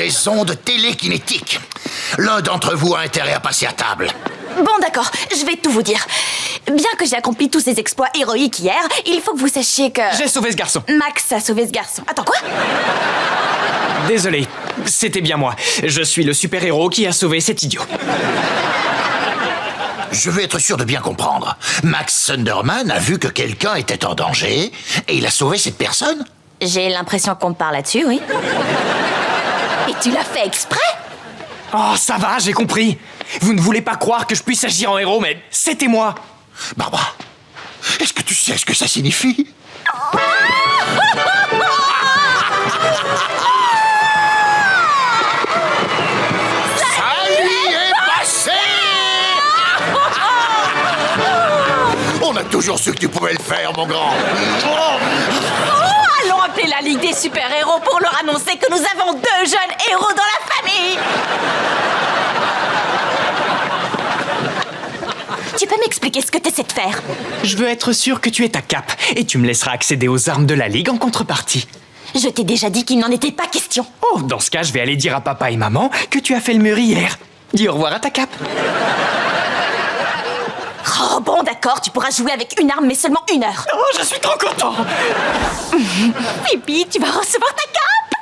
des ondes télékinétiques. L'un d'entre vous a intérêt à passer à table. Bon, d'accord, je vais tout vous dire. Bien que j'ai accompli tous ces exploits héroïques hier, il faut que vous sachiez que... J'ai sauvé ce garçon. Max a sauvé ce garçon. Attends, quoi? Désolé, c'était bien moi. Je suis le super-héros qui a sauvé cet idiot. Je veux être sûr de bien comprendre. Max Thunderman a vu que quelqu'un était en danger et il a sauvé cette personne? J'ai l'impression qu'on me parle là-dessus, oui. Et tu l'as fait exprès? Oh, ça va, j'ai compris. Vous ne voulez pas croire que je puisse agir en héros, mais c'était moi. Barbara, est-ce que tu sais ce que ça signifie? Ça lui est passé! On a toujours su que tu pouvais le faire, mon grand. Allons appeler la Ligue des super-héros pour leur annoncer que nous avons 2 jeunes héros dans la famille. Tu peux m'expliquer ce que tu essaies de faire? Je veux être sûr que tu es ta cape, et tu me laisseras accéder aux armes de la Ligue en contrepartie. Je t'ai déjà dit qu'il n'en était pas question. Oh, dans ce cas, je vais aller dire à papa et maman que tu as fait le mur hier. Dis au revoir à ta cape. Oh bon, d'accord, tu pourras jouer avec une arme, mais seulement 1 heure. Oh, je suis trop content. Pipi, tu vas recevoir ta cape.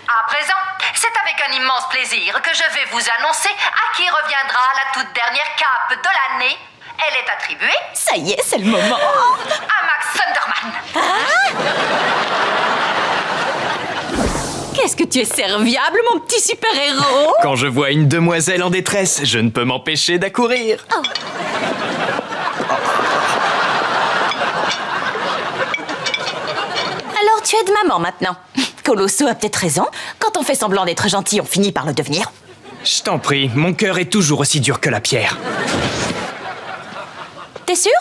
À présent, c'est avec un immense plaisir que je vais vous annoncer à qui reviendra la toute dernière cape de l'année. Elle est attribuée Ça y est, c'est le moment. à Max Thunderman. Qu'est-ce que tu es serviable, mon petit super-héros. Quand je vois une demoiselle en détresse, je ne peux m'empêcher d'accourir. Alors tu aides maman maintenant. Colosso a peut-être raison. Quand on fait semblant d'être gentil, on finit par le devenir. Je t'en prie, mon cœur est toujours aussi dur que la pierre. T'es sûr?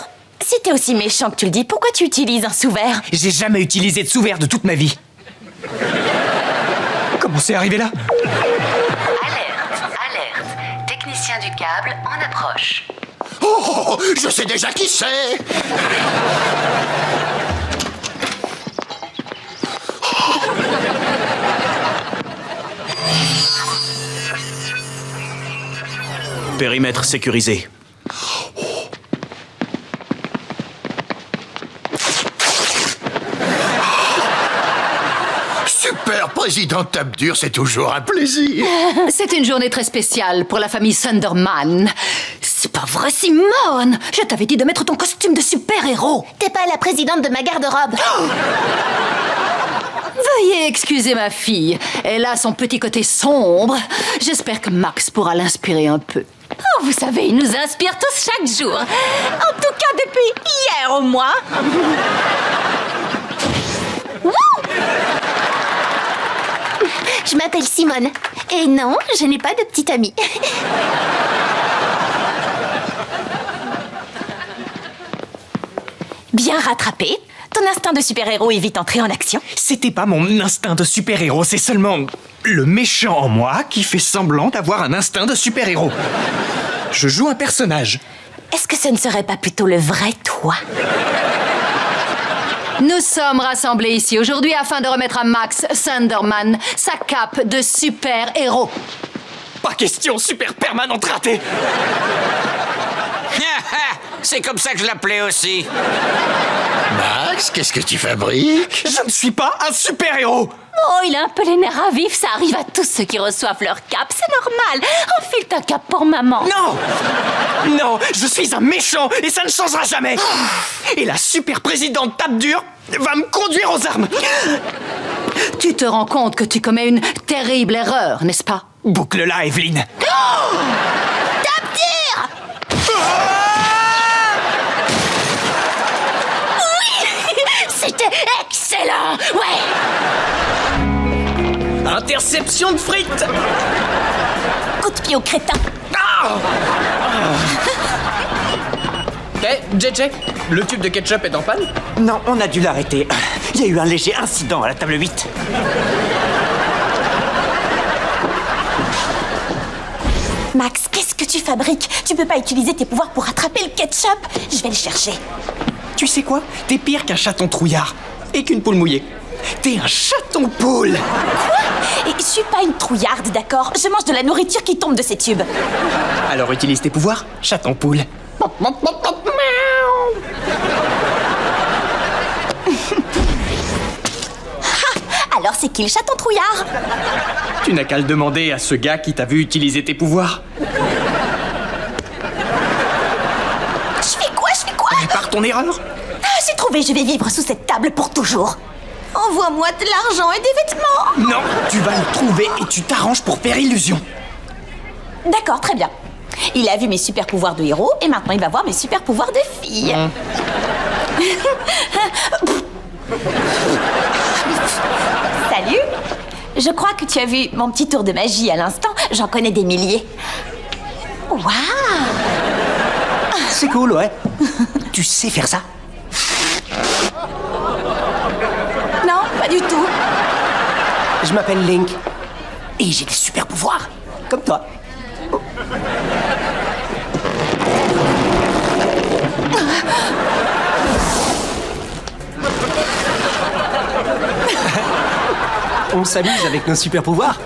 Si t'es aussi méchant que tu le dis, pourquoi tu utilises un sous-verre? J'ai jamais utilisé de sous-verre de toute ma vie. Comment c'est arrivé là? Alerte, alerte. Technicien du câble en approche. Oh, je sais déjà qui c'est. Périmètre sécurisé. Super président tape dur, c'est toujours un plaisir. C'est une journée très spéciale pour la famille Thunderman. C'est pas vrai, Simone! Je t'avais dit de mettre ton costume de super-héros. T'es pas la présidente de ma garde-robe. Veuillez excuser ma fille. Elle a son petit côté sombre. J'espère que Max pourra l'inspirer un peu. Oh, vous savez, il nous inspire tous chaque jour. En tout cas, depuis hier au moins. Je m'appelle Simone. Et non, je n'ai pas de petite amie. Bien rattrapé. Ton instinct de super-héros est vite entré en action. C'était pas mon instinct de super-héros, c'est seulement le méchant en moi qui fait semblant d'avoir un instinct de super-héros. Je joue un personnage. Est-ce que ce ne serait pas plutôt le vrai toi? Nous sommes rassemblés ici aujourd'hui afin de remettre à Max Thunderman sa cape de super-héros. Pas question, super permanente ratée. C'est comme ça que je l'appelais aussi. Max, qu'est-ce que tu fabriques? Je ne suis pas un super-héros. Oh, il a un peu les nerfs à vif, ça arrive à tous ceux qui reçoivent leur cape, c'est normal. Enfile ta cape pour maman. Non! Non, je suis un méchant et ça ne changera jamais. Et la super présidente tape dur va me conduire aux armes. Tu te rends compte que tu commets une terrible erreur, n'est-ce pas? Boucle-la, Evelyne. C'était excellent, ouais. Interception de frites. Coup de pied au crétin. JJ, le tube de ketchup est en panne? Non, on a dû l'arrêter. Il y a eu un léger incident à la table 8. Max, qu'est-ce que tu fabriques? Tu peux pas utiliser tes pouvoirs pour rattraper le ketchup. Je vais le chercher. Tu sais quoi? T'es pire qu'un chaton trouillard. Et qu'une poule mouillée. T'es un chaton poule. Quoi? Et je suis pas une trouillarde, d'accord? Je mange de la nourriture qui tombe de ces tubes. Alors utilise tes pouvoirs, chaton poule. Alors c'est qui le chaton trouillard? Tu n'as qu'à le demander à ce gars qui t'a vu utiliser tes pouvoirs. Je fais quoi? Répare ton erreur. Ah, j'ai trouvé, je vais vivre sous cette table pour toujours. Envoie-moi de l'argent et des vêtements. Non, tu vas le trouver et tu t'arranges pour faire illusion. D'accord, très bien. Il a vu mes super pouvoirs de héros et maintenant il va voir mes super pouvoirs de fille. Salut. Je crois que tu as vu mon petit tour de magie à l'instant. J'en connais des milliers. Waouh. C'est cool, ouais. Tu sais faire ça? Non, pas du tout. Je m'appelle Link. Et j'ai des super pouvoirs. Comme toi. On s'amuse avec nos super pouvoirs.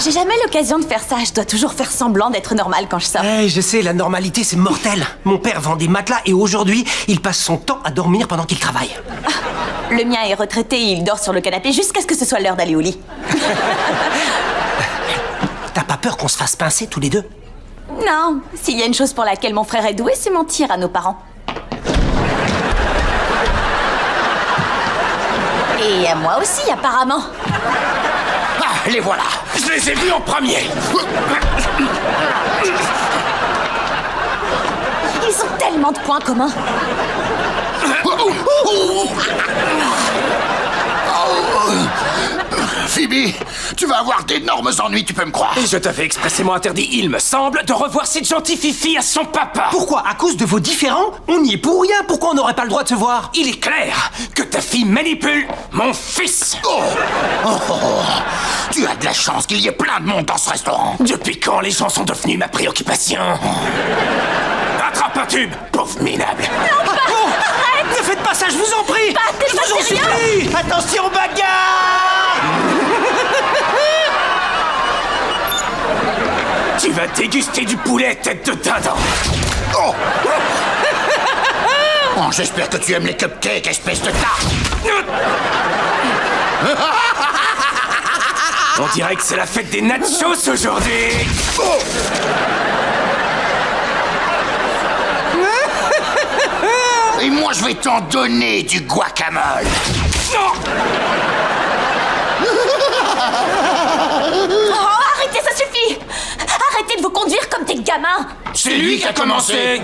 J'ai jamais l'occasion de faire ça. Je dois toujours faire semblant d'être normale quand je sors. Hey, je sais, la normalité, c'est mortel. Mon père vend des matelas et aujourd'hui, il passe son temps à dormir pendant qu'il travaille. Le mien est retraité et il dort sur le canapé jusqu'à ce que ce soit l'heure d'aller au lit. T'as pas peur qu'on se fasse pincer tous les deux? Non, s'il y a une chose pour laquelle mon frère est doué, c'est mentir à nos parents. Et à moi aussi, apparemment. Ah, les voilà. Je les ai vus en premier. Ils ont tellement de points communs. Phoebe, tu vas avoir d'énormes ennuis, tu peux me croire. Et je t'avais expressément interdit, il me semble, de revoir cette gentille fifi à son papa. Pourquoi? À cause de vos différends? On n'y est pour rien. Pourquoi on n'aurait pas le droit de se voir? Il est clair que ta fille manipule mon fils. Tu as de la chance qu'il y ait plein de monde dans ce restaurant. Depuis quand les gens sont devenus ma préoccupation? Attrape un tube, pauvre minable. Ne faites pas ça, je vous en prie. Je vous en c'est rien. supplie. Attention, bagarre. Tu vas déguster du poulet tête de dindon. Oh, j'espère que tu aimes les cupcakes, espèce de tarte. On dirait que c'est la fête des nachos aujourd'hui. Et moi, je vais t'en donner du guacamole. Oh, arrêtez, ça suffit. Arrêtez de vous conduire comme des gamins. C'est lui qui a commencé.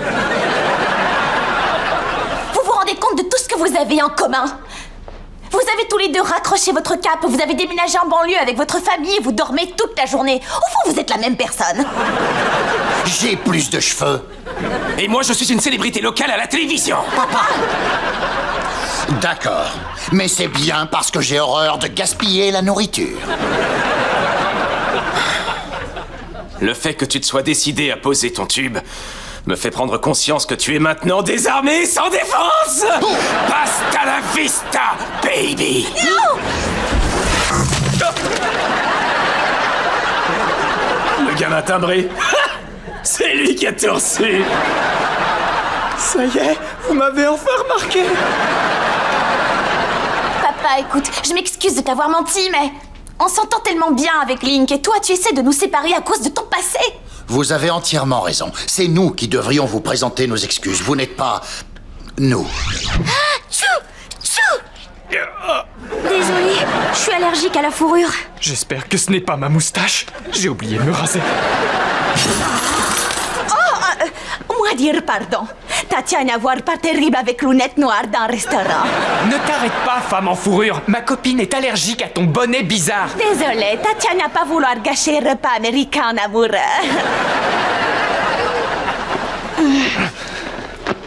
Vous vous rendez compte de tout ce que vous avez en commun? Vous avez tous les deux raccroché votre cape, vous avez déménagé en banlieue avec votre famille et vous dormez toute la journée. Au fond, vous êtes la même personne. J'ai plus de cheveux. Et moi, je suis une célébrité locale à la télévision. D'accord, mais c'est bien parce que j'ai horreur de gaspiller la nourriture. Le fait que tu te sois décidé à poser ton tube me fait prendre conscience que tu es maintenant désarmé et sans défense. Basta la vista, baby. Non! Le gamin timbré. C'est lui qui a tout reçu. Ça y est, vous m'avez enfin remarqué. Papa, écoute, je m'excuse de t'avoir menti, mais on s'entend tellement bien avec Link et toi, tu essaies de nous séparer à cause de ton passé. Vous avez entièrement raison. C'est nous qui devrions vous présenter nos excuses. Vous n'êtes pas... nous. Désolée, je suis allergique à la fourrure. J'espère que ce n'est pas ma moustache. J'ai oublié de me raser. Moi dire pardon. Tatiana voir pas terrible avec lunettes noires dans un restaurant. Ne t'arrête pas, femme en fourrure. Ma copine est allergique à ton bonnet bizarre. Désolée, Tatiana pas vouloir gâcher le repas américain amoureux.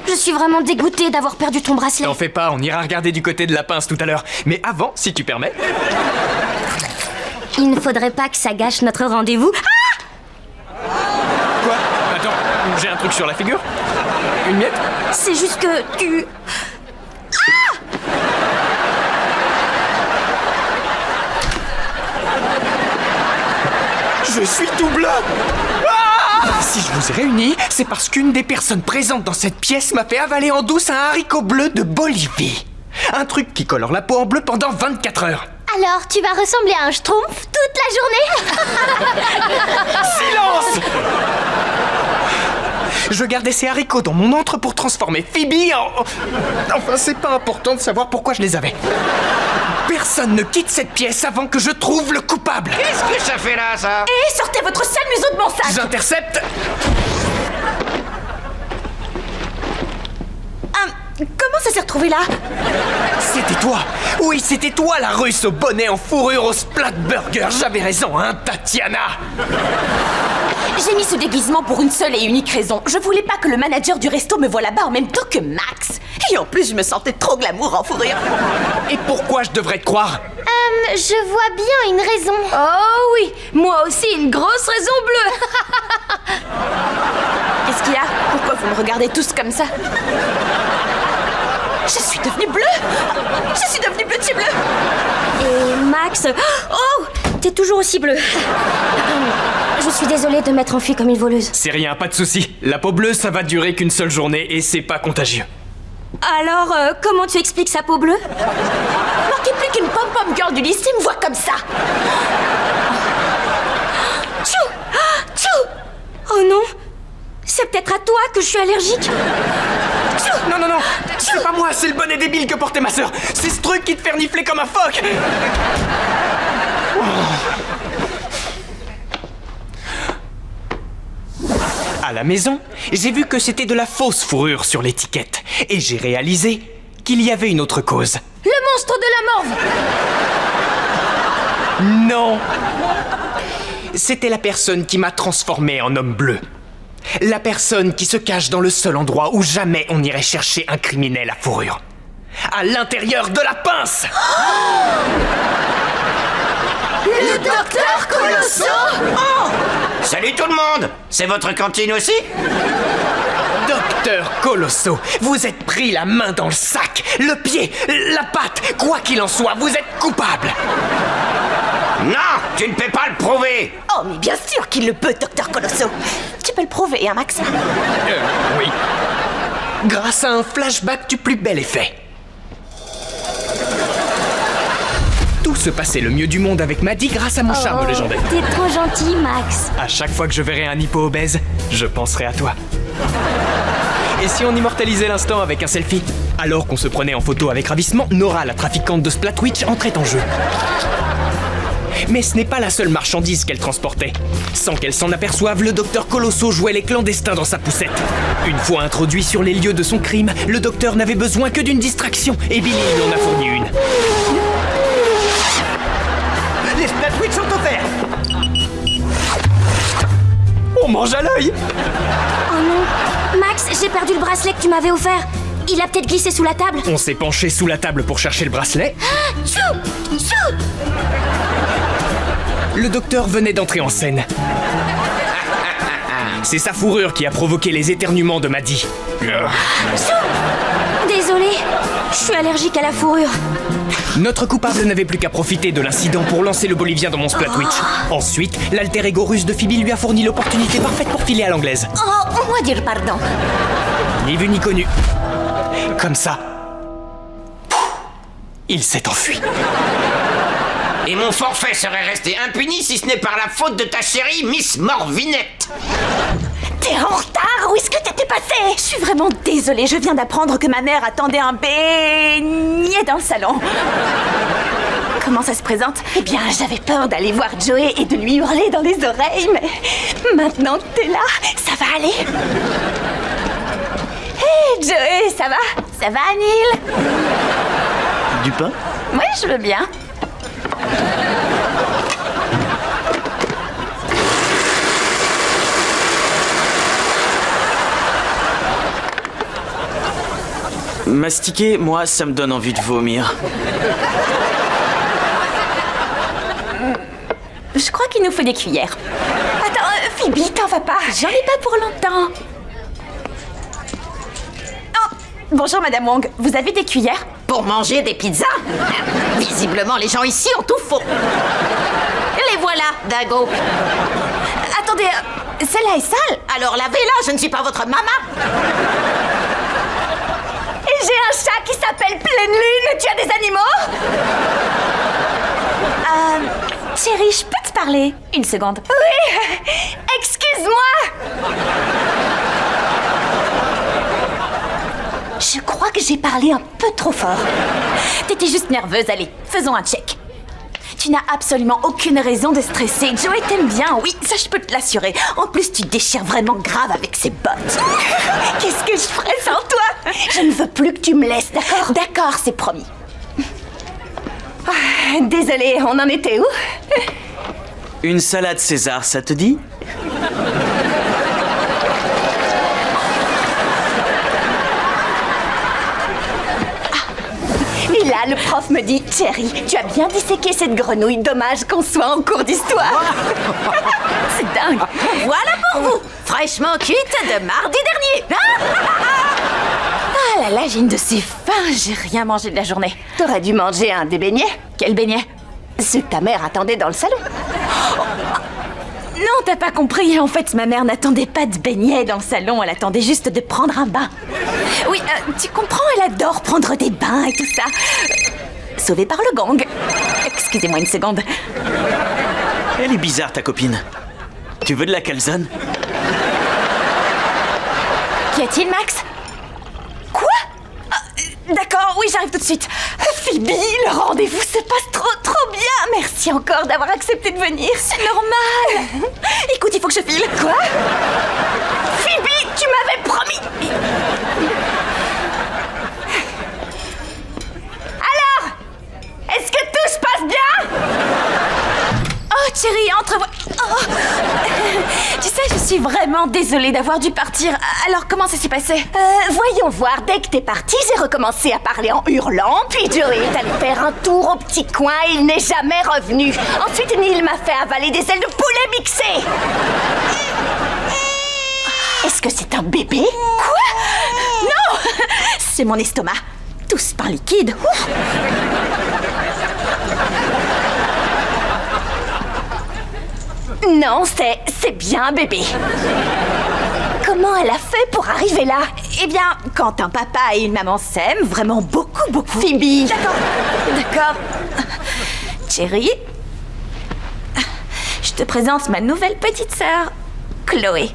Je suis vraiment dégoûtée d'avoir perdu ton bracelet. T'en fais pas, on ira regarder du côté de la pince tout à l'heure. Mais avant, si tu permets... Il ne faudrait pas que ça gâche notre rendez-vous. Quoi? Attends, j'ai un truc sur la figure? Une miette? C'est juste que tu... Je suis tout bleu. Ah! Si je vous ai réunis, c'est parce qu'une des personnes présentes dans cette pièce m'a fait avaler en douce un haricot bleu de Bolivie. Un truc qui colore la peau en bleu pendant 24 heures. Alors, tu vas ressembler à un schtroumpf toute la journée? Silence! Je gardais ces haricots dans mon antre pour transformer Phoebe en... Enfin, c'est pas important de savoir pourquoi je les avais. Personne ne quitte cette pièce avant que je trouve le coupable. Qu'est-ce que ça fait là, ça? Et sortez votre sale museau de mon sac! J'intercepte. Comment ça s'est retrouvé là? C'était toi. Oui, c'était toi, la russe au bonnet en fourrure au Splatburger. J'avais raison, hein, Tatiana? J'ai mis ce déguisement pour une seule et unique raison. Je voulais pas que le manager du resto me voie là-bas en même temps que Max. Et en plus, je me sentais trop glamour en fourrure. Et pourquoi je devrais te croire? Je vois bien une raison. Oh oui, moi aussi, une grosse raison bleue. Qu'est-ce qu'il y a? Pourquoi vous me regardez tous comme ça? Je suis devenue bleue! Je suis devenue bleu de bleu! Et Max... Oh! T'es toujours aussi bleu. Je suis désolée de m'être enfuie comme une voleuse. C'est rien, pas de souci. La peau bleue, ça va durer qu'une seule journée et c'est pas contagieux. Alors, comment tu expliques sa peau bleue? Manquez plus qu'une pom-pom girl du lycée me voit comme ça! Tchou! Tchou! Oh non! C'est peut-être à toi que je suis allergique. Non, non, non! C'est pas moi, c'est le bonnet débile que portait ma sœur! C'est ce truc qui te fait renifler comme un phoque! À la maison, j'ai vu que c'était de la fausse fourrure sur l'étiquette. Et j'ai réalisé qu'il y avait une autre cause. Le monstre de la morve. Non! C'était la personne qui m'a transformé en homme bleu. La personne qui se cache dans le seul endroit où jamais on irait chercher un criminel à fourrure. À l'intérieur de la pince! Le docteur Colosso! Oh! Salut tout le monde! C'est votre cantine aussi? Docteur Colosso, vous êtes pris la main dans le sac, le pied, la patte, quoi qu'il en soit, vous êtes coupable! Non! Tu ne peux pas le prouver! Oh, mais bien sûr qu'il le peut, docteur Colosso! Tu peux le prouver, hein, Max? Oui. Grâce à un flashback du plus bel effet. Tout se passait le mieux du monde avec Maddie grâce à mon charme légendaire. T'es trop gentil, Max. À chaque fois que je verrai un hippo obèse, je penserai à toi. Et si on immortalisait l'instant avec un selfie? Alors qu'on se prenait en photo avec ravissement, Nora, la trafiquante de Splatwitch, entrait en jeu. Mais ce n'est pas la seule marchandise qu'elle transportait. Sans qu'elle s'en aperçoive, le docteur Colosso jouait les clandestins dans sa poussette. Une fois introduit sur les lieux de son crime, le docteur n'avait besoin que d'une distraction, et Billy lui en a fourni une. Les Splatwitch sont offerts! On mange à l'œil! Oh non! Max, j'ai perdu le bracelet que tu m'avais offert. Il a peut-être glissé sous la table. On s'est penché sous la table pour chercher le bracelet. Tchou! Tchou! Le docteur venait d'entrer en scène. C'est sa fourrure qui a provoqué les éternuements de Maddie. Désolée, je suis allergique à la fourrure. Notre coupable n'avait plus qu'à profiter de l'incident pour lancer le Bolivien dans mon Splatwitch. Ensuite, l'alter ego russe de Phoebe lui a fourni l'opportunité parfaite pour filer à l'anglaise. Oh, on va dire pardon. Ni vu ni connu. Comme ça, il s'est enfui. Et mon forfait serait resté impuni si ce n'est par la faute de ta chérie, Miss Morvinette. T'es en retard? Où est-ce que t'étais passé? Je suis vraiment désolée, je viens d'apprendre que ma mère attendait un beignet dans le salon. Comment ça se présente? Eh bien, j'avais peur d'aller voir Joey et de lui hurler dans les oreilles, mais maintenant que t'es là, ça va aller. Hé, Joey, ça va? Ça va, Neil? Du pain? Oui, je veux bien. Mastiquer, moi, ça me donne envie de vomir. Je crois qu'il nous faut des cuillères. Attends, Phoebe, t'en vas pas. J'en ai pas pour longtemps. Oh, bonjour, Madame Wong. Vous avez des cuillères? Pour manger des pizzas? Visiblement, les gens ici ont tout faux. Et voilà, dingo. Attendez, celle-là est sale. Alors lavez-la, je ne suis pas votre maman. Et j'ai un chat qui s'appelle Pleine Lune. Tu as des animaux? Chérie, je peux te parler? Une seconde. Oui. Excuse-moi. Je crois que j'ai parlé un peu trop fort. T'étais juste nerveuse, allez, faisons un check. Tu n'as absolument aucune raison de stresser. Joey t'aime bien, oui, ça je peux te l'assurer. En plus, tu déchires vraiment grave avec ses bottes. Qu'est-ce que je ferais sans toi? Je ne veux plus que tu me laisses, d'accord? D'accord, c'est promis. Désolée, on en était où? Une salade César, ça te dit? Et là, le prof me dit, Cherry, tu as bien disséqué cette grenouille, dommage qu'on soit en cours d'histoire. C'est dingue. Voilà pour vous, fraîchement cuite de mardi dernier. Ah là là, j'ai une de ces faim, j'ai rien mangé de la journée. T'aurais dû manger un des beignets. Quel beignet? Ceux que ta mère attendait dans le salon. Non, t'as pas compris. En fait, ma mère n'attendait pas de beignets dans le salon, elle attendait juste de prendre un bain. Oui, tu comprends, elle adore prendre des bains et tout ça. Sauvée par le gang. Excusez-moi une seconde. Elle est bizarre, ta copine. Tu veux de la calzone? Qu'y a-t-il, Max? Quoi? D'accord, oui, j'arrive tout de suite. Phoebe, le rendez-vous se passe trop bien. Merci encore d'avoir accepté de venir. C'est normal. Écoute, il faut que je file. Quoi? Phoebe, tu m'avais promis. Alors, est-ce que tout se passe bien? Oh, Thierry, entrevois... Oh. Tu sais, je suis vraiment désolée d'avoir dû partir. Alors, comment ça s'est passé? Voyons voir. Dès que t'es parti, j'ai recommencé à parler en hurlant. Puis Joey est allé faire un tour au petit coin et il n'est jamais revenu. Ensuite, Neil m'a fait avaler des ailes de poulet mixées. Est-ce que c'est un bébé? Quoi? Non! C'est mon estomac. Tout ce pain liquide. Ouf. Non, c'est bien un bébé. Comment elle a fait pour arriver là? Eh bien, quand un papa et une maman s'aiment, vraiment beaucoup. Phoebe. D'accord. Chérie, je te présente ma nouvelle petite sœur, Chloé.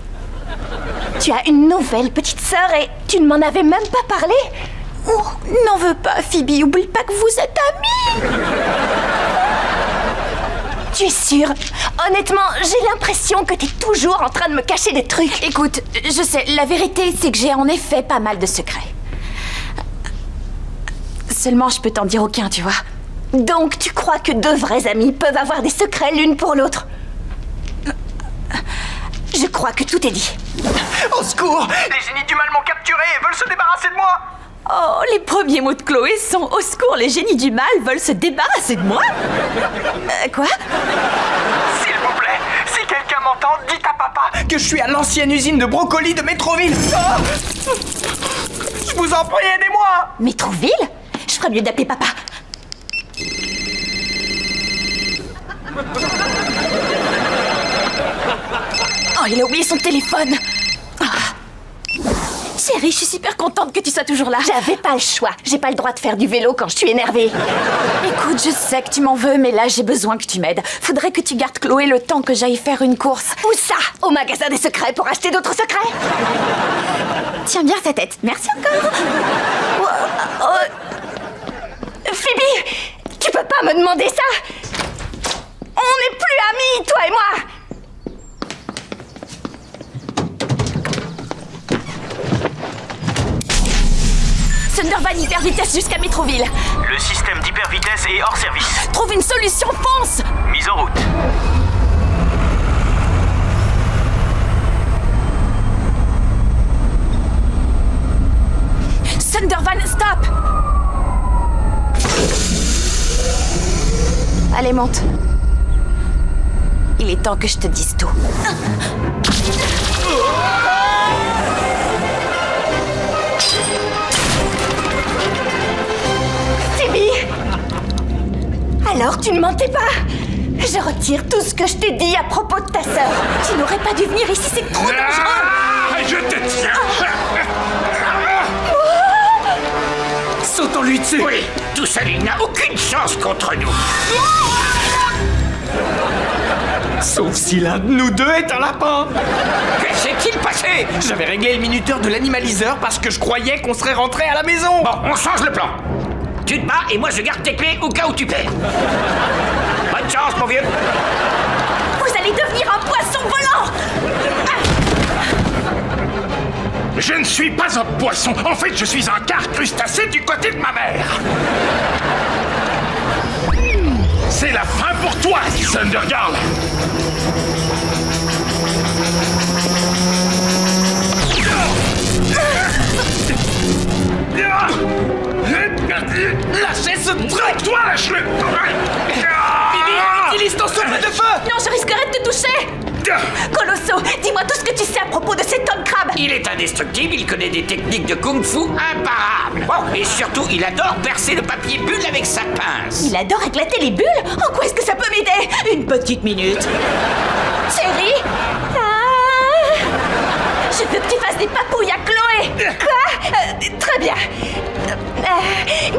Tu as une nouvelle petite sœur et tu ne m'en avais même pas parlé? Oh, n'en veux pas, Phoebe. Oublie pas que vous êtes amis. Tu es sûre? Honnêtement, j'ai l'impression que t'es toujours en train de me cacher des trucs. Écoute, je sais, la vérité, c'est que j'ai en effet pas mal de secrets. Seulement, je peux t'en dire aucun, tu vois. Donc, tu crois que deux vrais amis peuvent avoir des secrets l'une pour l'autre? Je crois que tout est dit. Au secours! Les génies du mal m'ont capturé et veulent se débarrasser de moi! Oh, les premiers mots de Chloé sont « Au secours, les génies du mal veulent se débarrasser de moi ». Quoi? S'il vous plaît, si quelqu'un m'entend, dites à papa que je suis à l'ancienne usine de brocolis de Métroville. Oh, je vous en prie, aidez-moi! Métroville? Je ferais mieux d'appeler papa. Oh, il a oublié son téléphone. Chérie, je suis super contente que tu sois toujours là. J'avais pas le choix. J'ai pas le droit de faire du vélo quand je suis énervée. Écoute, je sais que tu m'en veux, mais là, j'ai besoin que tu m'aides. Faudrait que tu gardes Chloé le temps que j'aille faire une course. Où ça? Au magasin des secrets pour acheter d'autres secrets? Tiens bien sa tête. Merci encore. Phoebe, tu peux pas me demander ça. On n'est plus amis, toi et moi. Thundervan hyper vitesse jusqu'à Métroville. Le système d'hypervitesse est hors service. Trouve une solution, fonce! Mise en route. Thundervan, stop! Allez, monte. Il est temps que je te dise tout. Alors, tu ne mentais pas? Je retire tout ce que je t'ai dit à propos de ta sœur. Tu n'aurais pas dû venir ici, c'est trop dangereux. Je te tiens. Sautons-lui dessus. Oui, tout seul, il n'a aucune chance contre nous. Sauf si l'un de nous deux est un lapin. Que s'est-il passé? J'avais réglé le minuteur de l'animaliseur parce que je croyais qu'on serait rentré à la maison. Bon, on change le plan. Tu te bats et moi je garde tes clés au cas où tu perds. Bonne chance, mon vieux. Vous allez devenir un poisson volant. Je ne suis pas un poisson. En fait, je suis un quart crustacé du côté de ma mère. C'est la fin pour toi, Thunder Girl. Lâchez ce truc. Toi, lâche-le. Phoebe, utilise ton souffle de feu. Non, je risquerais de te toucher. Colosso, dis-moi tout ce que tu sais à propos de cet homme crabe. Il est indestructible, il connaît des techniques de kung-fu imparables. Bon, et surtout, il adore percer le papier bulle avec sa pince. Il adore éclater les bulles. En quoi est-ce que ça peut m'aider? Une petite minute. Chérie. Je veux que tu fasses des papouilles à Chloé. Quoi? Très bien.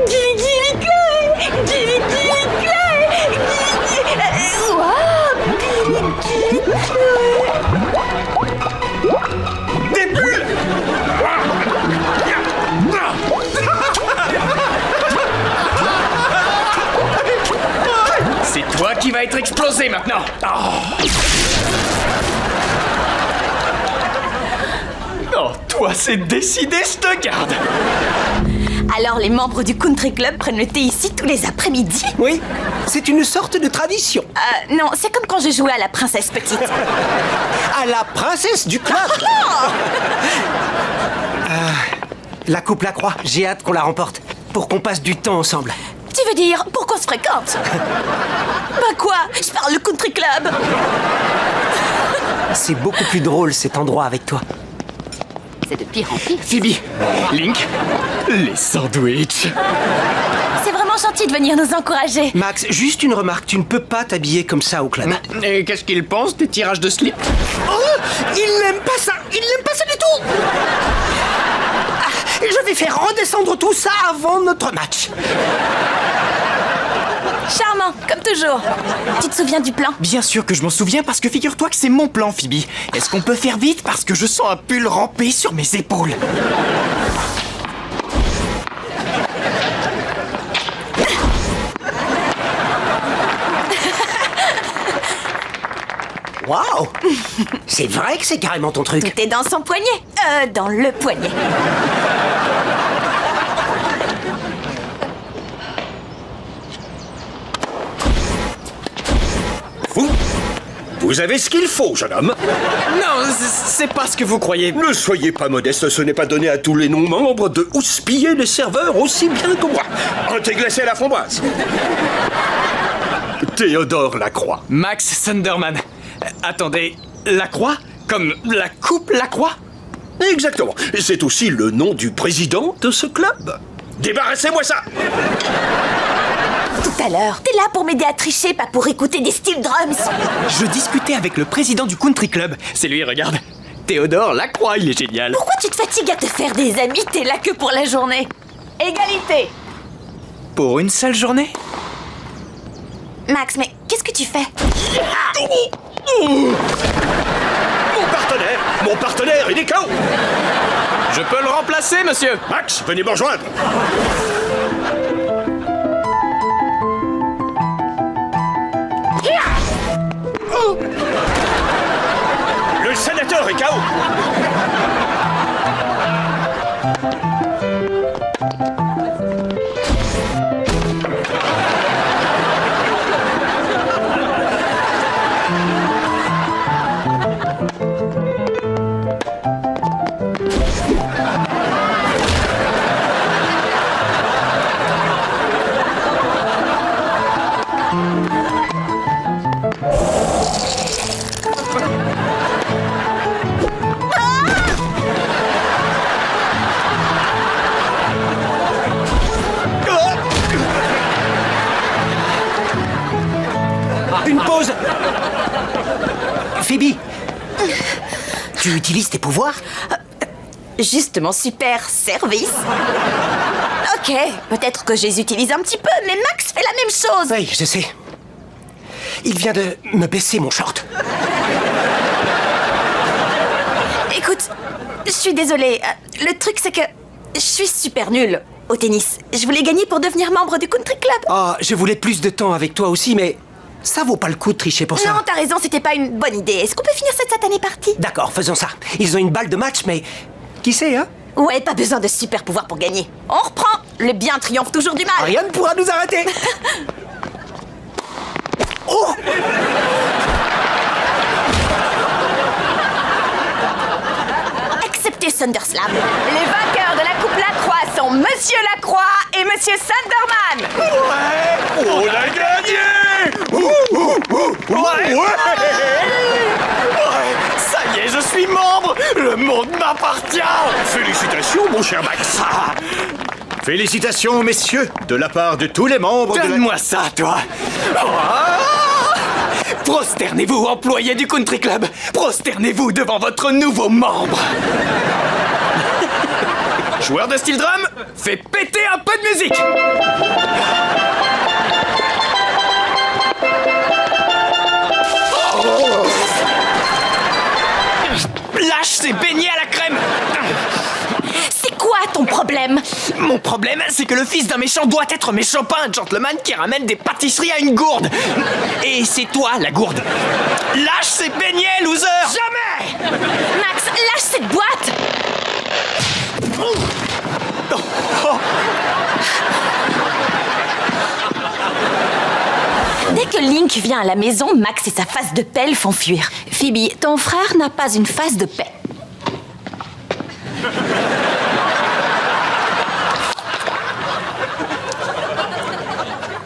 Gili Gili Chloé. Gili Gili Chloé. Wow. Gili Gili Chloé. Des bulles. C'est toi qui vas être explosé maintenant. Oh, toi, c'est décidé, je te garde. Alors les membres du country club prennent le thé ici tous les après-midi? Oui, c'est une sorte de tradition. Non, c'est comme quand je jouais à la princesse petite. À la princesse du club. La coupe la croix, j'ai hâte qu'on la remporte. Pour qu'on passe du temps ensemble. Tu veux dire pour qu'on se fréquente? Bah quoi? Je parle le country club. C'est beaucoup plus drôle cet endroit avec toi. C'est de pire en pire. Phoebe, Link, les sandwichs. C'est vraiment gentil de venir nous encourager. Max, juste une remarque, tu ne peux pas t'habiller comme ça au club. Et qu'est-ce qu'il pense des tirages de slip? Oh, il n'aime pas ça. Il n'aime pas ça du tout. Je vais faire redescendre tout ça avant notre match. Charmant, comme toujours. Tu te souviens du plan? Bien sûr que je m'en souviens parce que figure-toi que c'est mon plan, Phoebe. Est-ce qu'on peut faire vite parce que je sens un pull ramper sur mes épaules? Waouh. C'est vrai que c'est carrément ton truc. Tout est dans son poignet. Dans le poignet. Vous avez ce qu'il faut, jeune homme. Non, c'est pas ce que vous croyez. Ne soyez pas modeste, ce n'est pas donné à tous les non-membres de houspiller les serveurs aussi bien que moi. Un thé glacé à la framboise. Théodore Lacroix. Max Thunderman. Attendez, Lacroix? Comme la coupe Lacroix? Exactement. C'est aussi le nom du président de ce club. Débarrassez-moi ça. Tout à l'heure, t'es là pour m'aider à tricher, pas pour écouter des steel drums. Je discutais avec le président du country club. C'est lui, regarde. Théodore Lacroix, il est génial. Pourquoi tu te fatigues à te faire des amis? T'es là que pour la journée. Égalité. Pour une seule journée? Max, mais qu'est-ce que tu fais? Mon partenaire, il est KO. Je peux le remplacer, monsieur. Max, venez me rejoindre. Le sénateur est KO. Une pause. Phoebe, tu utilises tes pouvoirs? Juste mon super service. Ok, peut-être que je les utilise un petit peu, mais Max fait la même chose. Oui, je sais. Il vient de me baisser mon short. Écoute, je suis désolée. Le truc, c'est que je suis super nulle au tennis. Je voulais gagner pour devenir membre du country club. Oh, je voulais plus de temps avec toi aussi, mais ça vaut pas le coup de tricher pour ça. Non, t'as raison, c'était pas une bonne idée. Est-ce qu'on peut finir cette satanée partie? D'accord, faisons ça. Ils ont une balle de match, mais qui sait, hein? Ouais, pas besoin de super pouvoir pour gagner. On reprend. Le bien triomphe toujours du mal. Rien ne pourra nous arrêter. Oh! Acceptez SunderSlam. Les vainqueurs de la Coupe Lacroix sont Monsieur Lacroix et Monsieur Sunderman. Ouais, on a gagné. Ouais. Ça y est, je suis membre. Le monde m'appartient. Félicitations, mon cher Max. Félicitations, messieurs, de la part de tous les membres de la... Donne-moi ça, toi. Prosternez-vous, employés du country club. Prosternez-vous devant votre nouveau membre. Joueur de steel drum, fais péter un peu de musique. Lâche ces beignets à la crème. C'est quoi ton problème? Mon problème, c'est que le fils d'un méchant doit être méchant, pas un gentleman qui ramène des pâtisseries à une gourde. Et c'est toi, la gourde. Lâche ces beignets, loser. Jamais. Max, lâche cette boîte. Dès que Link vient à la maison, Max et sa face de pelle font fuir. Phoebe, ton frère n'a pas une face de paix.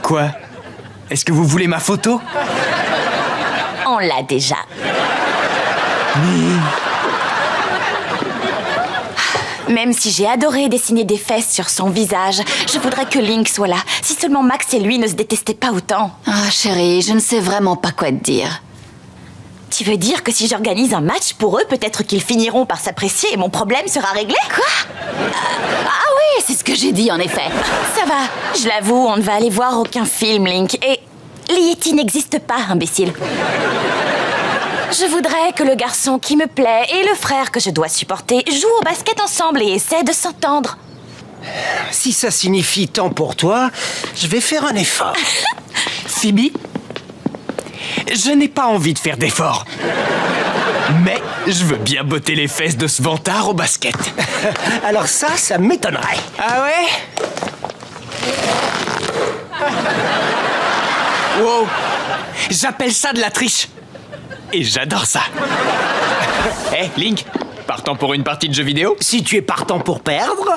Quoi? Est-ce que vous voulez ma photo? On l'a déjà. Même si j'ai adoré dessiner des fesses sur son visage, je voudrais que Link soit là. Si seulement Max et lui ne se détestaient pas autant. Ah, chérie, je ne sais vraiment pas quoi te dire. Tu veux dire que si j'organise un match pour eux, peut-être qu'ils finiront par s'apprécier et mon problème sera réglé? Quoi? Ah oui, c'est ce que j'ai dit, en effet. Ça va, je l'avoue, on ne va aller voir aucun film, Link. Et l'Yeti n'existe pas, imbécile. Je voudrais que le garçon qui me plaît et le frère que je dois supporter jouent au basket ensemble et essaient de s'entendre. Si ça signifie tant pour toi, je vais faire un effort. Phoebe, je n'ai pas envie de faire d'efforts. Mais je veux bien botter les fesses de ce vantard au basket. Alors ça m'étonnerait. Ah ouais? Wow, j'appelle ça de la triche. Et j'adore ça. Hé, Link, partant pour une partie de jeux vidéo? Si tu es partant pour perdre...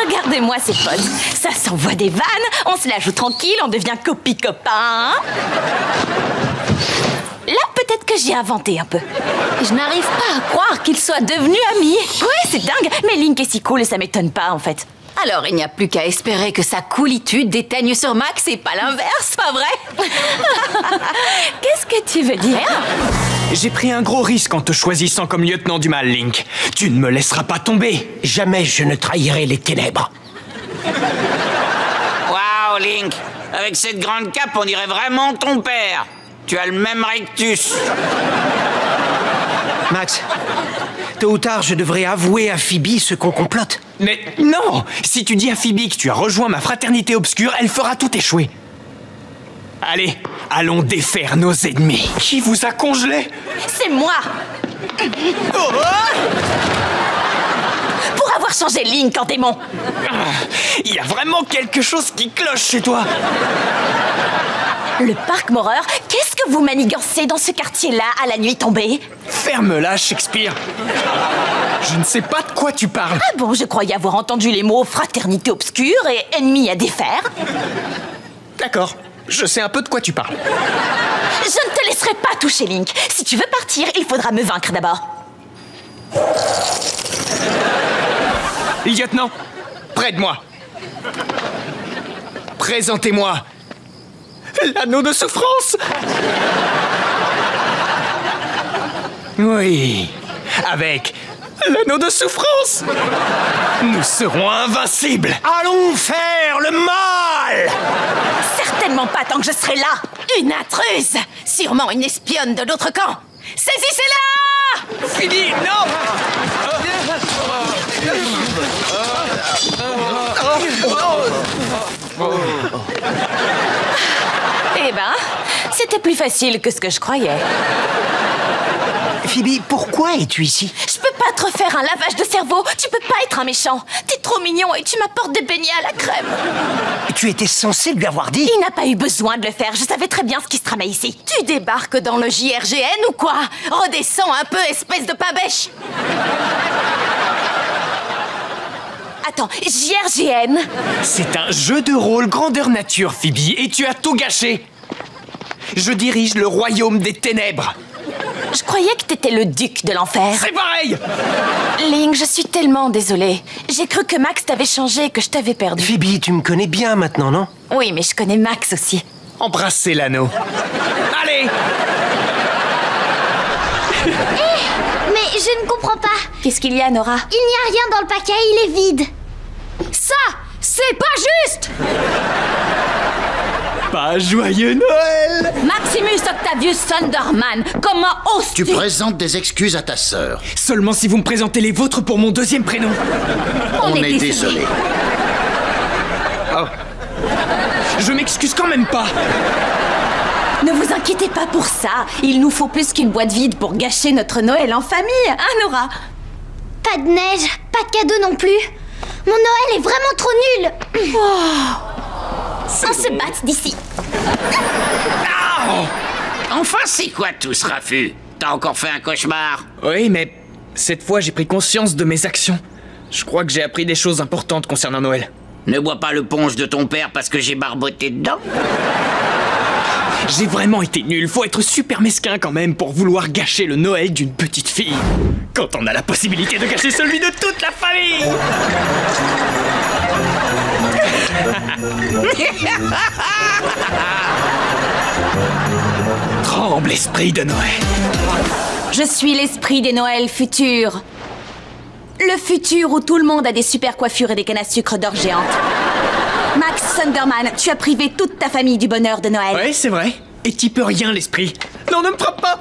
Regardez-moi ces potes. Ça s'envoie des vannes, on se la joue tranquille, on devient copain. Là, peut-être que j'ai inventé un peu. Je n'arrive pas à croire qu'ils soient devenus amis. Ouais, c'est dingue, mais Link est si cool et ça m'étonne pas, en fait. Alors, il n'y a plus qu'à espérer que sa coolitude déteigne sur Max et pas l'inverse, pas vrai? Qu'est-ce que tu veux dire? J'ai pris un gros risque en te choisissant comme lieutenant du mal, Link. Tu ne me laisseras pas tomber. Jamais je ne trahirai les ténèbres. Waouh, Link. Avec cette grande cape, on dirait vraiment ton père. Tu as le même rectus. Max, tôt ou tard, je devrais avouer à Phoebe ce qu'on complote. Mais non! Si tu dis à Phoebe que tu as rejoint ma fraternité obscure, elle fera tout échouer. Allez, allons défaire nos ennemis. Qui vous a congelé? C'est moi! Pour avoir changé Link en démon! Il y a vraiment quelque chose qui cloche chez toi. Le parc Moreur, qu'est-ce que vous manigancez dans ce quartier-là à la nuit tombée? Ferme-la, Shakespeare. Je ne sais pas de quoi tu parles. Ah bon, je croyais avoir entendu les mots fraternité obscure et ennemi à défaire. D'accord, je sais un peu de quoi tu parles. Je ne te laisserai pas toucher Link. Si tu veux partir, il faudra me vaincre d'abord. Lieutenant, près de moi. Présentez-moi L'anneau de souffrance! Oui, avec l'anneau de souffrance, nous serons invincibles! Allons faire le mal! Certainement pas tant que je serai là. Une intruse. Sûrement une espionne de l'autre camp. Saisissez-la! Fini, non! Eh ben, c'était plus facile que ce que je croyais. Phoebe, pourquoi es-tu ici? Je peux pas te refaire un lavage de cerveau. Tu peux pas être un méchant. T'es trop mignon et tu m'apportes des beignets à la crème. Tu étais censé lui avoir dit. Il n'a pas eu besoin de le faire. Je savais très bien ce qui se tramait ici. Tu débarques dans le JRGN ou quoi? Redescends un peu, espèce de pas-bêche. Attends, JRGN? C'est un jeu de rôle grandeur nature, Phoebe, et tu as tout gâché. Je dirige le royaume des ténèbres. Je croyais que t'étais le duc de l'enfer. C'est pareil! Link, je suis tellement désolée. J'ai cru que Max t'avait changé, que je t'avais perdu. Phoebe, tu me connais bien maintenant, non? Oui, mais je connais Max aussi. Embrassez l'anneau. Allez! Mais je ne comprends pas. Qu'est-ce qu'il y a, Nora? Il n'y a rien dans le paquet, il est vide. Ça, c'est pas juste! Pas joyeux Noël! Maximus Octavius Thunderman, comment oses-tu? Tu présentes des excuses à ta sœur. Seulement si vous me présentez les vôtres pour mon deuxième prénom. On est désolé. Oh. Je m'excuse quand même pas. Ne vous inquiétez pas pour ça. Il nous faut plus qu'une boîte vide pour gâcher notre Noël en famille, hein, Nora? Pas de neige, pas de cadeau non plus. Mon Noël est vraiment trop nul. On se batte d'ici. Enfin, c'est quoi tout ce raffut? T'as encore fait un cauchemar? Oui, mais cette fois j'ai pris conscience de mes actions. Je crois que j'ai appris des choses importantes concernant Noël. Ne bois pas le punch de ton père parce que j'ai barboté dedans. J'ai vraiment été nul, faut être super mesquin quand même pour vouloir gâcher le Noël d'une petite fille. Quand on a la possibilité de gâcher celui de toute la famille. Tremble, esprit de Noël. Je suis l'esprit des Noëls futurs. Le futur où tout le monde a des super coiffures et des cannes à sucre d'or géantes. Max Thunderman, tu as privé toute ta famille du bonheur de Noël. Ouais, c'est vrai. Et t'y peux rien, l'esprit. Non, ne me frappe pas.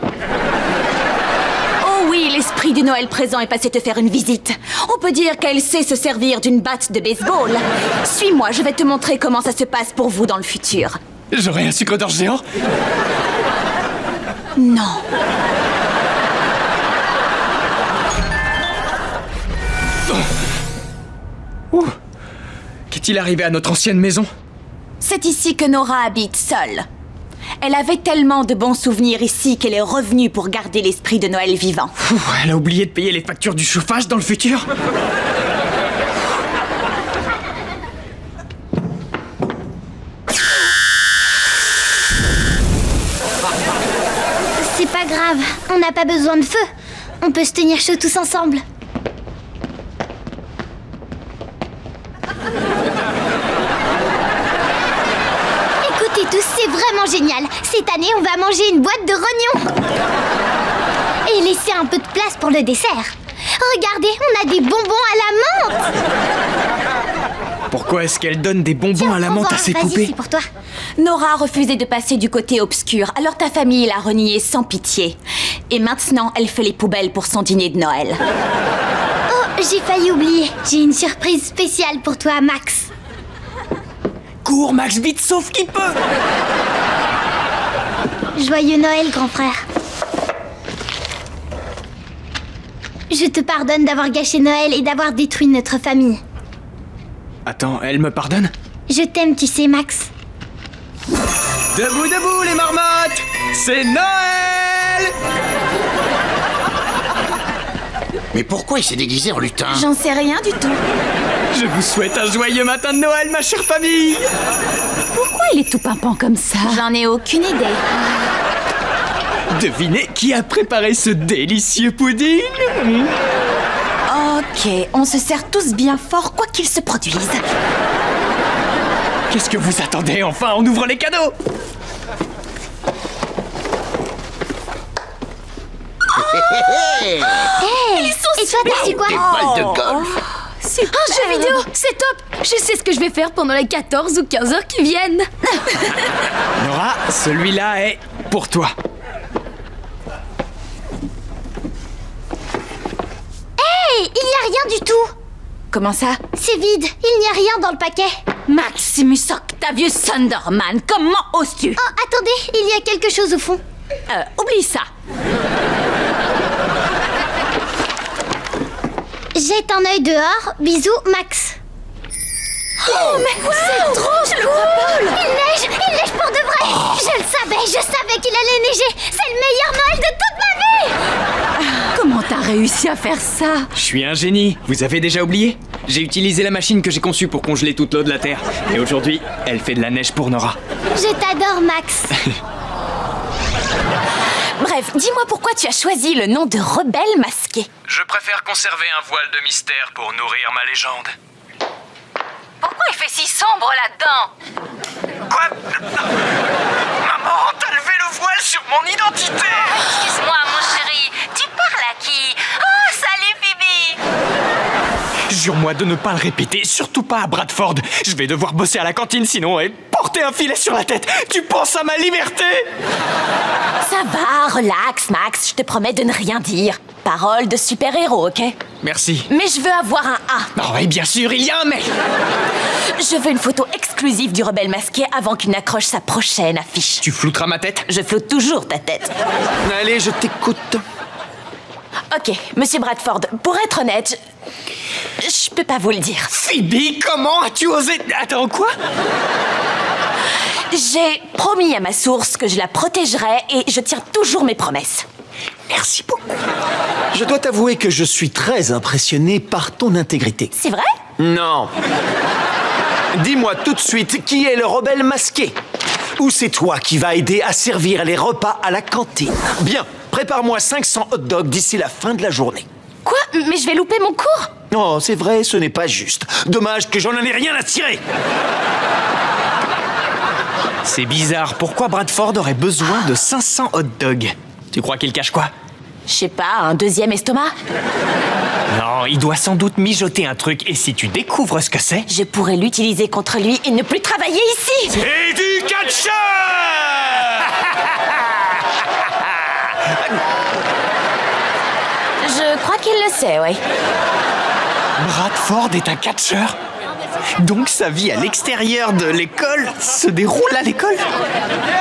Oh oui, l'esprit du Noël présent est passé te faire une visite. On peut dire qu'elle sait se servir d'une batte de baseball. Suis-moi, je vais te montrer comment ça se passe pour vous dans le futur. J'aurai un sucre d'or géant? Non. Ouh. Qu'est-il arrivé à notre ancienne maison? C'est ici que Nora habite seule. Elle avait tellement de bons souvenirs ici qu'elle est revenue pour garder l'esprit de Noël vivant. Elle a oublié de payer les factures du chauffage dans le futur? C'est pas grave, on n'a pas besoin de feu. On peut se tenir chaud tous ensemble. Écoutez tous, c'est vraiment génial. Cette année, on va manger une boîte de rognons. Et laisser un peu de place pour le dessert. Regardez, on a des bonbons à la menthe. Pourquoi est-ce qu'elle donne des bonbons Tiens, à la menthe prends-en. à ses Vas-y, poupées? c'est pour toi. Nora a refusé de passer du côté obscur, alors ta famille l'a reniée sans pitié. Et maintenant, elle fait les poubelles pour son dîner de Noël. Oh, j'ai failli oublier. J'ai une surprise spéciale pour toi, Max. Cours, Max, vite, sauf qui peut! Joyeux Noël, grand frère. Je te pardonne d'avoir gâché Noël et d'avoir détruit notre famille. Attends, elle me pardonne? Je t'aime, tu sais, Max. Debout, debout, les marmottes! C'est Noël! Mais pourquoi il s'est déguisé en lutin? J'en sais rien du tout. Je vous souhaite un joyeux matin de Noël, ma chère famille! Pourquoi il est tout pimpant comme ça? J'en ai aucune idée. Devinez qui a préparé ce délicieux pudding? Ok, on se sert tous bien fort, quoi qu'il se produise. Qu'est-ce que vous attendez? Enfin, on ouvre les cadeaux! Hey, et toi, t'as su quoi? Des balles de golf. Un jeu vidéo, c'est top. Je sais ce que je vais faire pendant les 14 ou 15 heures qui viennent. Nora, celui-là est pour toi. Hey, il n'y a rien du tout. Comment ça? C'est vide, il n'y a rien dans le paquet. Maximus Octavius Sunderman, comment oses-tu? Oh, attendez, il y a quelque chose au fond. Oublie ça. Jette un œil dehors, bisous, Max. Oh, mais c'est trop cool! Il neige pour de vrai! Je savais qu'il allait neiger! C'est le meilleur Noël de toute ma vie! Comment t'as réussi à faire ça? Je suis un génie. Vous avez déjà oublié? J'ai utilisé la machine que j'ai conçue pour congeler toute l'eau de la Terre. Et aujourd'hui, elle fait de la neige pour Nora. Je t'adore, Max. Bref, dis-moi pourquoi tu as choisi le nom de rebelle masqué. Je préfère conserver un voile de mystère pour nourrir ma légende. Pourquoi il fait si sombre là-dedans? Quoi? Maman, t'as levé le voile sur mon identité! Excuse-moi, mon chéri. Tu parles à qui? Oh, salut, Phoebe! Jure-moi de ne pas le répéter, surtout pas à Bradford. Je vais devoir bosser à la cantine sinon et porter un filet sur la tête. Tu penses à ma liberté? Ça va, relax, Max. Je te promets de ne rien dire. Parole de super-héros, ok? Merci. Mais je veux avoir un A. Oh oui, bien sûr, il y a un mais. Je veux une photo exclusive du rebelle masqué avant qu'il n'accroche sa prochaine affiche. Tu flouteras ma tête? Je floute toujours ta tête. Allez, je t'écoute. Ok, monsieur Bradford, pour être honnête, je peux pas vous le dire. Phoebe, comment as-tu osé... Attends, quoi? J'ai promis à ma source que je la protégerais et je tiens toujours mes promesses. Merci beaucoup. Je dois t'avouer que je suis très impressionné par ton intégrité. C'est vrai? Non. Dis-moi tout de suite qui est le rebelle masqué. Ou c'est toi qui vas aider à servir les repas à la cantine. Bien, prépare-moi 500 hot dogs d'ici la fin de la journée. Quoi? Mais je vais louper mon cours? Non, c'est vrai, ce n'est pas juste. Dommage que j'en ai rien à tirer. C'est bizarre, pourquoi Bradford aurait besoin de 500 hot dogs? Tu crois qu'il cache quoi? Je sais pas, un deuxième estomac? Non, il doit sans doute mijoter un truc, et si tu découvres ce que c'est... Je pourrais l'utiliser contre lui et ne plus travailler ici! Et du catcheur! Je crois qu'il le sait, oui. Bradford est un catcheur? Donc sa vie à l'extérieur de l'école se déroule à l'école?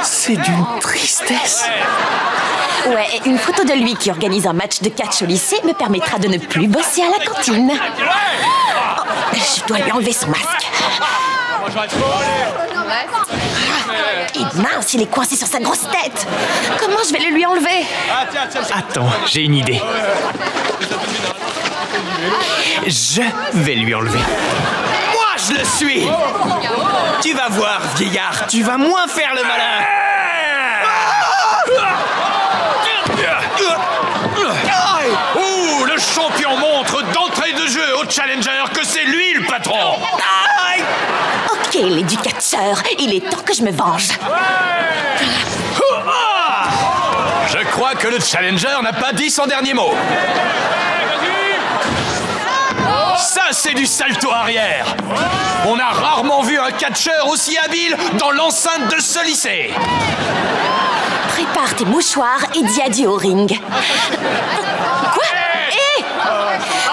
C'est d'une tristesse. Ouais, une photo de lui qui organise un match de catch au lycée me permettra de ne plus bosser à la cantine. Oh, je dois lui enlever son masque. Et mince, il est coincé sur sa grosse tête. Comment je vais le lui enlever? Attends, j'ai une idée. Je vais lui enlever. Moi, je le suis! Tu vas voir, vieillard, tu vas moins faire le malin! Ouh, le champion montre d'entrée de jeu au challenger que c'est lui le patron. Ok, l'éducateur, il est temps que je me venge. Je crois que le challenger n'a pas dit son dernier mot. Ça, c'est du salto arrière. On a rarement vu un catcheur aussi habile dans l'enceinte de ce lycée. Prépare tes mouchoirs et dis adieu au ring. Quoi? Hé!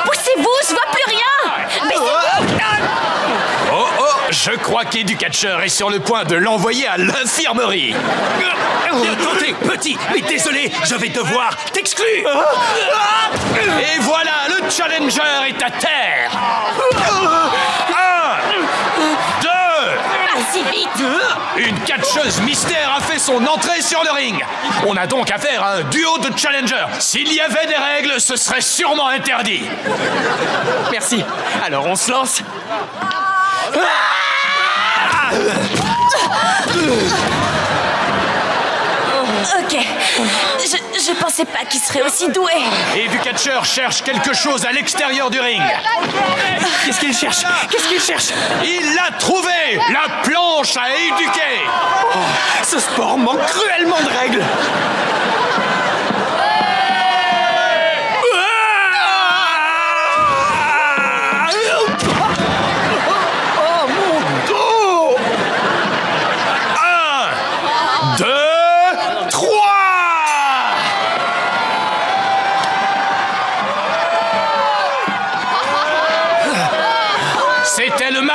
Poussez-vous, je vois plus rien! Baissez-vous! Oh oh, je crois qu'Educatcher est sur le point de l'envoyer à l'infirmerie. Bien tenté, petit, mais désolé, je vais devoir t'exclure. Et voilà, le challenger est à terre. 1, 2. Vas-y vite! Une catcheuse mystère a fait son entrée sur le ring. On a donc affaire à un duo de challengers. S'il y avait des règles, ce serait sûrement interdit. Merci. Alors on se lance. Ok, je pensais pas qu'il serait aussi doué. Educatcher cherche quelque chose à l'extérieur du ring. Qu'est-ce qu'il cherche? Qu'est-ce qu'il cherche? Il l'a trouvé! La planche à éduquer! Ce sport manque cruellement de règles.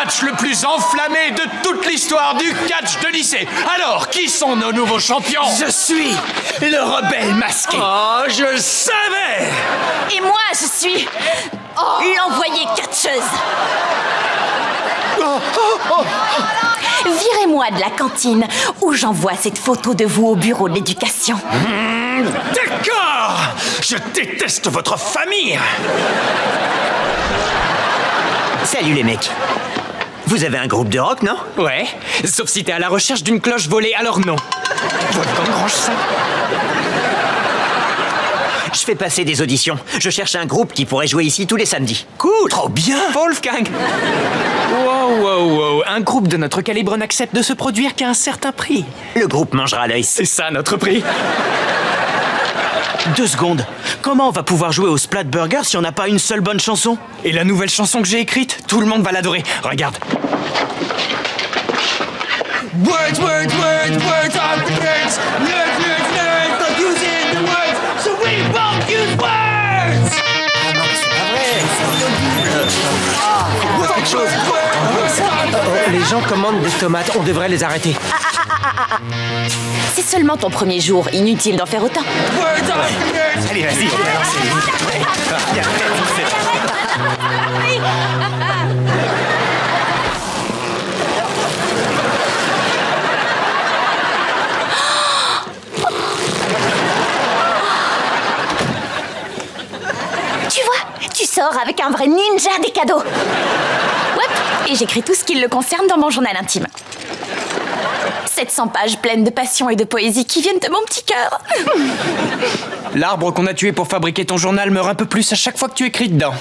match le plus enflammé de toute l'histoire du catch de lycée. Alors, qui sont nos nouveaux champions? Je suis le rebelle masqué. Oh, je le savais! Et moi, je suis l'envoyée catcheuse. Virez-moi de la cantine ou j'envoie cette photo de vous au bureau de l'éducation. D'accord! Je déteste votre famille! Salut les mecs. Vous avez un groupe de rock, non? Ouais, sauf si t'es à la recherche d'une cloche volée, alors non. Wolfgang range ça. Je fais passer des auditions. Je cherche un groupe qui pourrait jouer ici tous les samedis. Cool! Trop bien! Wolfgang! Wow, un groupe de notre calibre n'accepte de se produire qu'à un certain prix. Le groupe mangera l'œil. C'est ça notre prix. 2 secondes. Comment on va pouvoir jouer au Splat Burger si on n'a pas une seule bonne chanson? Et la nouvelle chanson que j'ai écrite, tout le monde va l'adorer. Regarde. Words, words, words, words are the words. Nerds, nerds, nerds, don't use in the words, so we won't use words. Ah non, c'est pas vrai. Quelque chose. Les gens commandent des tomates, on devrait les arrêter. C'est seulement ton premier jour, inutile d'en faire autant. Words are the nerds. Allez, vas-y. Tu vois, tu sors avec un vrai ninja des cadeaux. Hop, et j'écris tout ce qui le concerne dans mon journal intime. 700 pages pleines de passion et de poésie qui viennent de mon petit cœur. L'arbre qu'on a tué pour fabriquer ton journal meurt un peu plus à chaque fois que tu écris dedans.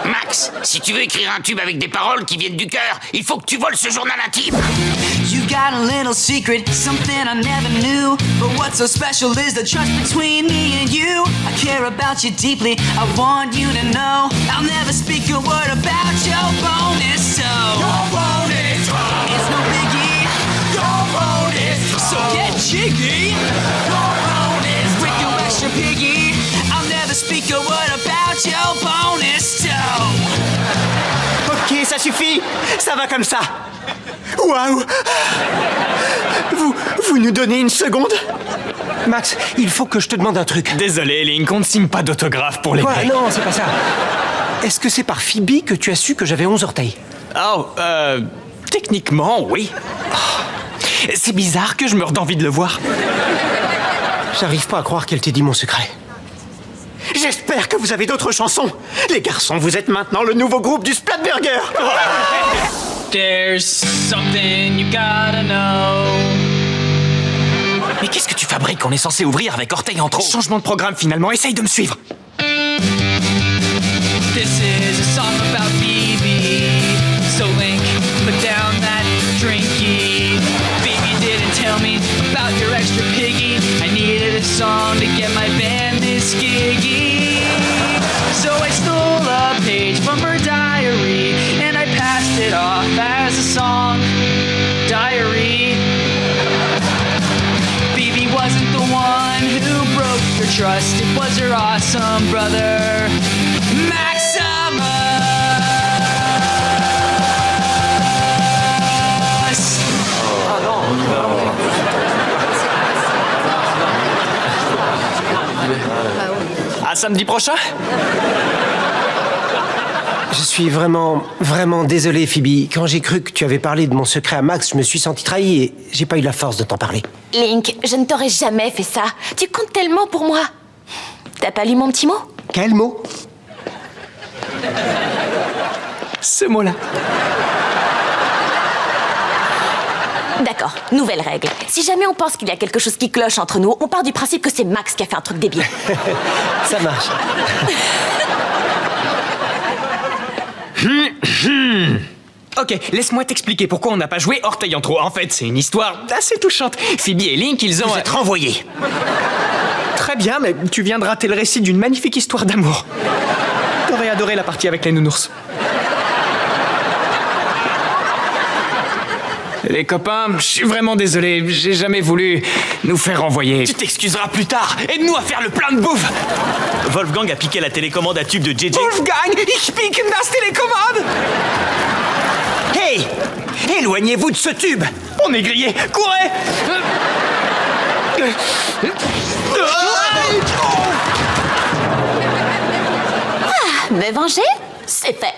Max, si tu veux écrire un tube avec des paroles qui viennent du cœur, il faut que tu voles ce journal intime. You got a little secret, something I never knew. But what's so special is the trust between me and you. I care about you deeply, I want you to know I'll never speak a word about your bonus, so your bonus, it's no biggie. Your bonus, so get jiggy. Your bonus, with your extra piggy. I'll never speak a word about your bonus, so. Ok, ça suffit. Ça va comme ça. Waouh! Vous nous donnez une seconde? Max, il faut que je te demande un truc. Désolé, Link, on ne signe pas d'autographe pour les Quoi? mecs. Non, c'est pas ça. Est-ce que c'est par Phoebe que tu as su que j'avais 11 orteils? Oh, techniquement, oui. Oh, c'est bizarre que je meure d'envie de le voir. J'arrive pas à croire qu'elle t'ait dit mon secret. J'espère que vous avez d'autres chansons. Les garçons, vous êtes maintenant le nouveau groupe du Splat Burger. There's something you gotta know. Mais qu'est-ce que tu fabriques? On est censé ouvrir avec orteil en trop. Changement de programme finalement, essaye de me suivre. This is a song about Phoebe. So Link, put down that drinky. Phoebe didn't tell me about your extra piggy. I needed a song to get my band this giggy. So I stole a page from her diary and I passed it off as a song diary. Phoebe wasn't the one who broke your trust. It was her awesome brother, Maximus. À samedi prochain? Je suis vraiment désolé, Phoebe. Quand j'ai cru que tu avais parlé de mon secret à Max, je me suis senti trahi et j'ai pas eu la force de t'en parler. Link, je ne t'aurais jamais fait ça. Tu comptes tellement pour moi. T'as pas lu mon petit mot? Quel mot? Ce mot-là. D'accord, nouvelle règle. Si jamais on pense qu'il y a quelque chose qui cloche entre nous, on part du principe que c'est Max qui a fait un truc débile. Ça marche. Ok, laisse-moi t'expliquer pourquoi on n'a pas joué orteil en trop. En fait, c'est une histoire assez touchante. Phoebe et Link, ils ont... Vous êtes renvoyés. Très bien, mais tu viens de rater le récit d'une magnifique histoire d'amour. T'aurais adoré la partie avec les nounours. Les copains, je suis vraiment désolé, j'ai jamais voulu nous faire renvoyer. Tu t'excuseras plus tard. Aide-nous à faire le plein de bouffe. Wolfgang a piqué la télécommande à tube de JJ. Wolfgang, ich pique das télécommande. Hey, éloignez-vous de ce tube. On est grillé, courez! Me venger, c'est fait.